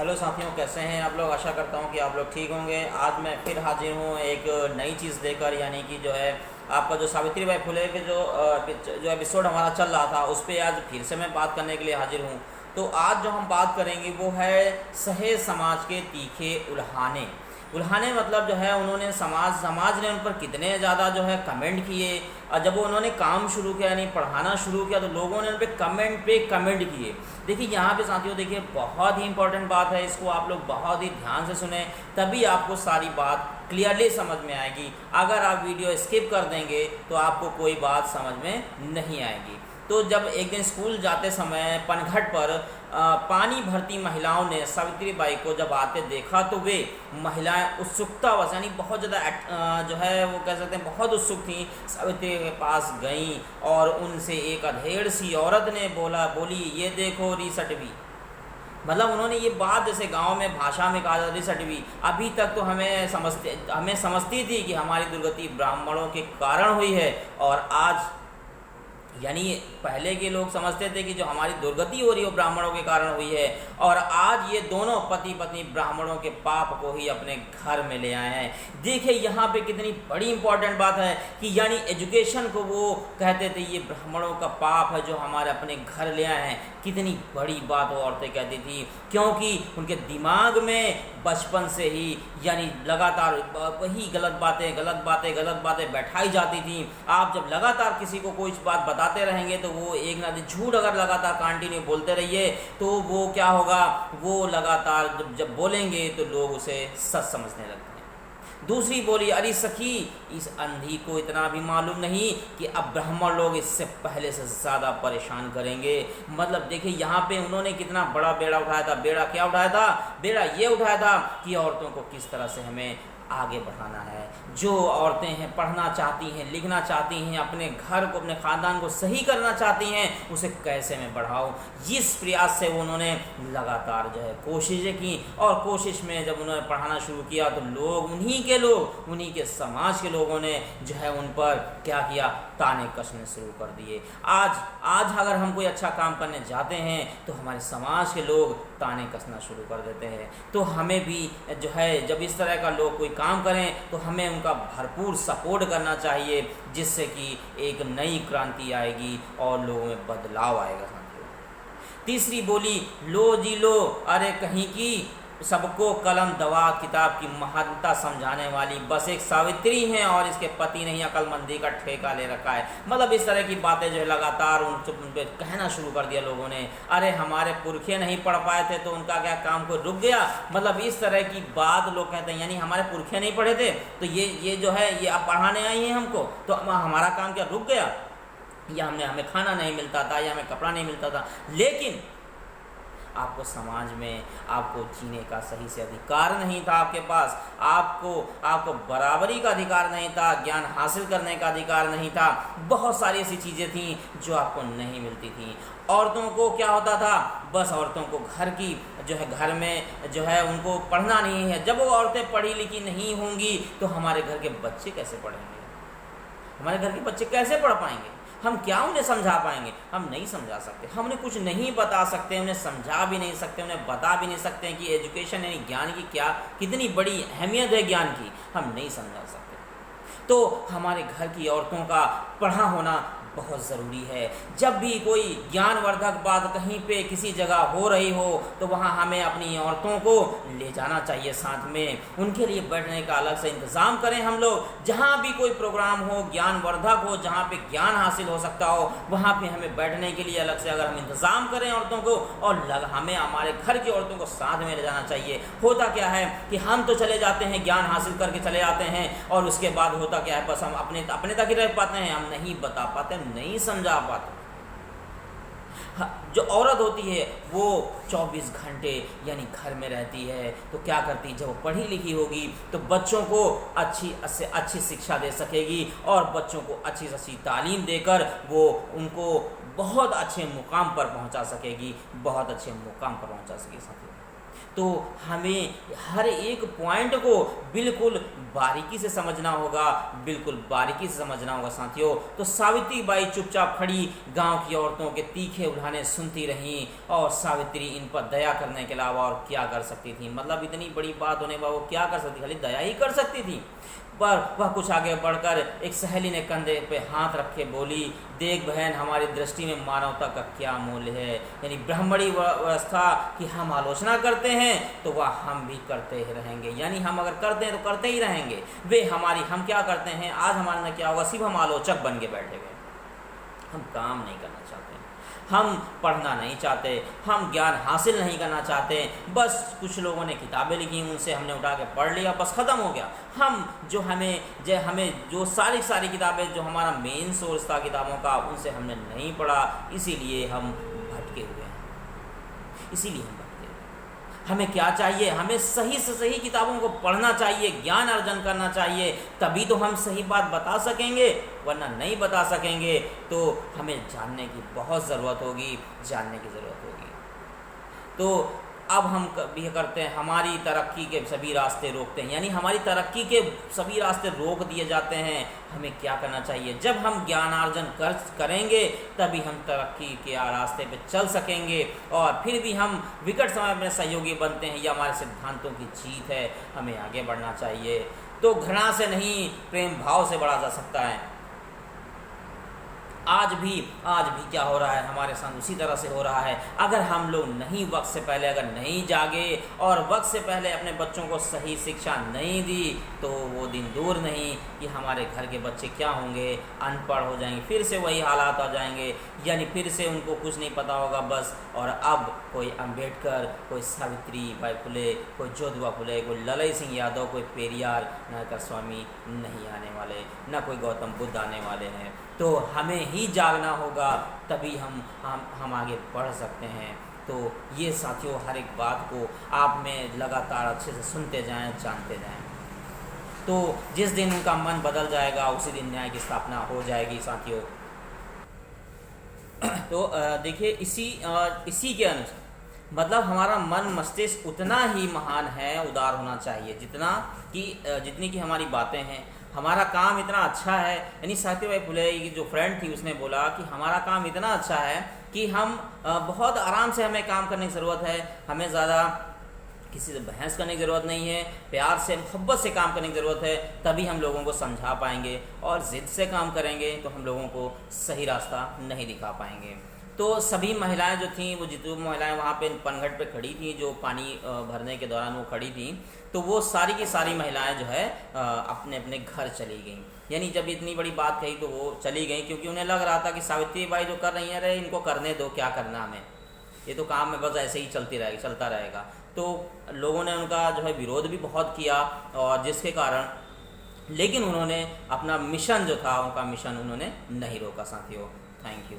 Hello साथियों, कैसे हैं आप लोग। आशा करता हूं कि आप लोग ठीक होंगे। आज मैं फिर हाजिर हूं एक नई चीज़ लेकर, यानी कि जो है आपका जो सावित्रीबाई फुले के जो एपिसोड हमारा चल रहा था उस पर आज फिर से मैं बात करने के लिए हाजिर हूं। तो आज जो हम बात करेंगे वो है सहेज समाज के तीखे उल्हाने। उल्हाने मतलब जो है उन्होंने समाज ने उन पर कितने ज़्यादा जो है कमेंट किए। और जब वो उन्होंने काम शुरू किया यानी पढ़ाना शुरू किया तो लोगों ने उन पर कमेंट किए। देखिए यहाँ पे साथियों, देखिए बहुत ही इंपॉर्टेंट बात है, इसको आप लोग बहुत ही ध्यान से सुने, तभी आपको सारी बात क्लियरली समझ में आएगी। अगर आप वीडियो स्किप कर देंगे तो आपको कोई बात समझ में नहीं आएगी। तो जब एक दिन स्कूल जाते समय पनघट पर पानी भरती महिलाओं ने सावित्रीबाई को जब आते देखा तो वे महिलाएं उत्सुकतावश यानी बहुत ज़्यादा जो है वो कह सकते हैं बहुत उत्सुक थीं। सावित्री के पास गईं और उनसे एक अधेड़ सी औरत ने बोली ये देखो रिसटवी। मतलब उन्होंने ये बात जैसे गांव में भाषा में कहा जाता रिसटवी। अभी तक तो हमें समझती थी कि हमारी दुर्गति ब्राह्मणों के कारण हुई है, और आज यानी पहले के लोग समझते थे कि जो हमारी दुर्गति हो रही है वो ब्राह्मणों के कारण हुई है, और आज ये दोनों पति पत्नी ब्राह्मणों के पाप को ही अपने घर में ले आए हैं। देखिए यहाँ पे कितनी बड़ी इंपॉर्टेंट बात है कि यानी एजुकेशन को वो कहते थे ये ब्राह्मणों का पाप है जो हमारे अपने घर ले आए हैं। कितनी बड़ी बात वो औरतें कहती थी, क्योंकि उनके दिमाग में बचपन से ही यानी लगातार वही गलत बातें बैठाई जाती थी। आप जब लगातार किसी को कोई बात बताते रहेंगे तो वो एक ना झूठ अगर लगातार कंटिन्यू बोलते रहिए तो वो क्या होगा, वो लगातार जब बोलेंगे तो लोग उसे सच समझने लगते हैं। दूसरी बोली, अरे सखी, इस अंधी को इतना भी मालूम नहीं कि अब ब्राह्मण लोग इससे पहले से ज़्यादा परेशान करेंगे। मतलब देखिए यहाँ पे उन्होंने कितना बड़ा बेड़ा उठाया था। बेड़ा क्या उठाया था? बेड़ा ये उठाया था कि औरतों को किस तरह से हमें आगे बढ़ाना है। जो औरतें हैं पढ़ना चाहती हैं, लिखना चाहती हैं, अपने घर को अपने ख़ानदान को सही करना चाहती हैं, उसे कैसे मैं बढ़ाऊँ। इस प्रयास से उन्होंने लगातार जो है कोशिशें की, और कोशिश में जब उन्होंने पढ़ाना शुरू किया तो उन्हीं के समाज के लोगों ने जो है उन पर क्या किया, ताने कसने शुरू कर दिए। आज अगर हम कोई अच्छा काम करने जाते हैं तो हमारे समाज के लोग ताने कसना शुरू कर देते हैं। तो हमें भी जो है जब इस तरह का लोग कोई काम करें तो हमें उनका भरपूर सपोर्ट करना चाहिए, जिससे कि एक नई क्रांति आएगी और लोगों में बदलाव आएगा। तीसरी बोली, लो जी लो, अरे कहीं की सबको कलम दवा किताब की महानता समझाने वाली बस एक सावित्री हैं और इसके पति ने ही अक्लमंदी का ठेका ले रखा है। मतलब इस तरह की बातें जो है लगातार उन पर कहना शुरू कर दिया लोगों ने। अरे हमारे पुरखे नहीं पढ़ पाए थे तो उनका क्या काम को रुक गया। मतलब इस तरह की बात लोग कहते हैं, यानी हमारे पुरखे नहीं पढ़े थे तो ये जो है ये आप पढ़ाने आई हैं हमको, तो हमारा काम क्या रुक गया, या हमें खाना नहीं मिलता था, या हमें कपड़ा नहीं मिलता था। लेकिन आपको समाज में आपको जीने का सही से अधिकार नहीं था, आपके पास आपको बराबरी का अधिकार नहीं था, ज्ञान हासिल करने का अधिकार नहीं था। बहुत सारी ऐसी चीज़ें थीं जो आपको नहीं मिलती थी। औरतों को क्या होता था, बस औरतों को घर की जो है घर में जो है उनको पढ़ना नहीं है। जब वो औरतें पढ़ी लिखी नहीं होंगी तो हमारे घर के बच्चे कैसे पढ़ेंगे, हमारे घर के बच्चे कैसे पढ़ पाएंगे, हम क्या उन्हें समझा पाएंगे? हम नहीं समझा सकते, हम उन्हें कुछ नहीं बता सकते, उन्हें समझा भी नहीं सकते, उन्हें बता भी नहीं सकते कि एजुकेशन यानी ज्ञान की कितनी बड़ी अहमियत है ज्ञान की, हम नहीं समझा सकते। तो हमारे घर की औरतों का पढ़ा होना बहुत ज़रूरी है। जब भी कोई ज्ञानवर्धक बात कहीं पे किसी जगह हो रही हो तो वहाँ हमें अपनी औरतों को ले जाना चाहिए साथ में, उनके लिए बैठने का अलग से इंतज़ाम करें हम लोग। जहाँ भी कोई प्रोग्राम हो ज्ञानवर्धक हो, जहाँ पे ज्ञान हासिल हो सकता हो, वहाँ पे हमें बैठने के लिए अलग से अगर हम इंतज़ाम करें औरतों को, और हमें हमारे घर की औरतों को साथ में ले जाना चाहिए। होता क्या है कि हम तो चले जाते हैं, ज्ञान हासिल करके चले आते हैं, और उसके बाद होता क्या है, बस हम अपने तक ही रह पाते हैं, हम नहीं बता पाते, नहीं समझा पाते। जो औरत होती है वो 24 घंटे यानी घर में रहती है, तो क्या करती, जब वो पढ़ी लिखी होगी तो बच्चों को अच्छी शिक्षा दे सकेगी, और बच्चों को अच्छी से अच्छी तालीम देकर वो उनको बहुत अच्छे मुकाम पर पहुंचा सकेगी, बहुत अच्छे मुकाम पर पहुंचा सकेगी। तो हमें हर एक पॉइंट को बिल्कुल बारीकी से समझना होगा, बिल्कुल बारीकी से समझना होगा साथियों। तो सावित्री बाई चुपचाप खड़ी गांव की औरतों के तीखे उल्हाने सुनती रहीं, और सावित्री इन पर दया करने के अलावा और क्या कर सकती थी। मतलब इतनी बड़ी बात होने पर वो क्या कर सकती, खाली दया ही कर सकती थी। पर वह कुछ आगे बढ़कर एक सहेली ने कंधे पे हाथ रख के बोली, देख बहन, हमारी दृष्टि में मानवता का क्या मूल्य है। यानी ब्राह्मणी व्यवस्था की हम आलोचना करते हैं तो वह हम भी करते ही रहेंगे। यानी हम अगर करते हैं तो करते ही रहेंगे। वे हमारी, हम क्या करते हैं, आज हमारे अंदर क्या होगा, सिर्फ हम आलोचक बन के बैठे हुए, हम काम नहीं करना चाहते, हम पढ़ना नहीं चाहते, हम ज्ञान हासिल नहीं करना चाहते। बस कुछ लोगों ने किताबें लिखी, उनसे हमने उठा के पढ़ लिया, बस ख़त्म हो गया। हमें जो सारी किताबें जो हमारा मेन सोर्स था किताबों का, उनसे हमने नहीं पढ़ा, इसीलिए हम भटके हुए हैं। इसीलिए हम भटके हुए। हमें क्या चाहिए, हमें सही से सही किताबों को पढ़ना चाहिए, ज्ञान अर्जन करना चाहिए, तभी तो हम सही बात बता सकेंगे, वरना नहीं बता सकेंगे। तो हमें जानने की बहुत ज़रूरत होगी, जानने की ज़रूरत होगी। तो अब हम भी करते हैं, हमारी तरक्की के सभी रास्ते रोकते हैं, यानी हमारी तरक्की के सभी रास्ते रोक दिए जाते हैं। हमें क्या करना चाहिए, जब हम ज्ञानार्जन करेंगे तभी हम तरक्की के रास्ते पे चल सकेंगे, और फिर भी हम विकट समय में सहयोगी बनते हैं। यह हमारे सिद्धांतों की जीत है, हमें आगे बढ़ना चाहिए। तो घृणा से नहीं, प्रेम भाव से बढ़ा जा सकता है। आज भी क्या हो रहा है हमारे साथ, उसी तरह से हो रहा है। अगर हम लोग नहीं वक्त से पहले अगर नहीं जागे और वक्त से पहले अपने बच्चों को सही शिक्षा नहीं दी, तो वो दिन दूर नहीं कि हमारे घर के बच्चे क्या होंगे, अनपढ़ हो जाएंगे, फिर से वही हालात आ जाएंगे। यानी फिर से उनको कुछ नहीं पता होगा बस। और अब कोई अंबेडकर, कोई सावित्री बाई फुले, कोई ज्योतिबा फुले, कोई ललई सिंह यादव, कोई पेरियार नायकर स्वामी नहीं आने वाले, न कोई गौतम बुद्ध आने वाले हैं। तो हमें ही जागना होगा, तभी हम आगे बढ़ सकते हैं। तो ये साथियों, हर एक बात को आप में लगातार अच्छे से सुनते जाएं, जानते जाएं। तो जिस दिन उनका मन बदल जाएगा, उसी दिन न्याय की स्थापना हो जाएगी साथियों। तो देखिए, इसी के अनुसार मतलब हमारा मन मस्तिष्क उतना ही महान है, उदार होना चाहिए, जितनी की हमारी बातें हैं। हमारा काम इतना अच्छा है, यानी सावित्रीबाई फुले की जो फ्रेंड थी उसने बोला कि हमारा काम इतना अच्छा है कि हम बहुत आराम से हमें काम करने की ज़रूरत है, हमें ज़्यादा किसी से बहस करने की ज़रूरत नहीं है, प्यार से मोहब्बत से काम करने की ज़रूरत है, तभी हम लोगों को समझा पाएंगे। और ज़िद से काम करेंगे तो हम लोगों को सही रास्ता नहीं दिखा पाएंगे। तो सभी महिलाएं जो थीं, वो जितनी महिलाएं वहाँ पे पनघट पे खड़ी थीं, जो पानी भरने के दौरान वो खड़ी थीं, तो वो सारी की सारी महिलाएं जो है अपने अपने घर चली गईं। यानी जब इतनी बड़ी बात कही तो वो चली गईं, क्योंकि उन्हें लग रहा था कि सावित्री बाई जो कर रही हैं, अरे इनको करने दो, क्या करना हमें, ये तो काम में बस ऐसे ही चलता रहेगा। तो लोगों ने उनका जो है विरोध भी बहुत किया, और जिसके कारण लेकिन उन्होंने अपना मिशन जो था, उनका मिशन उन्होंने नहीं रोका साथियों। Thank you.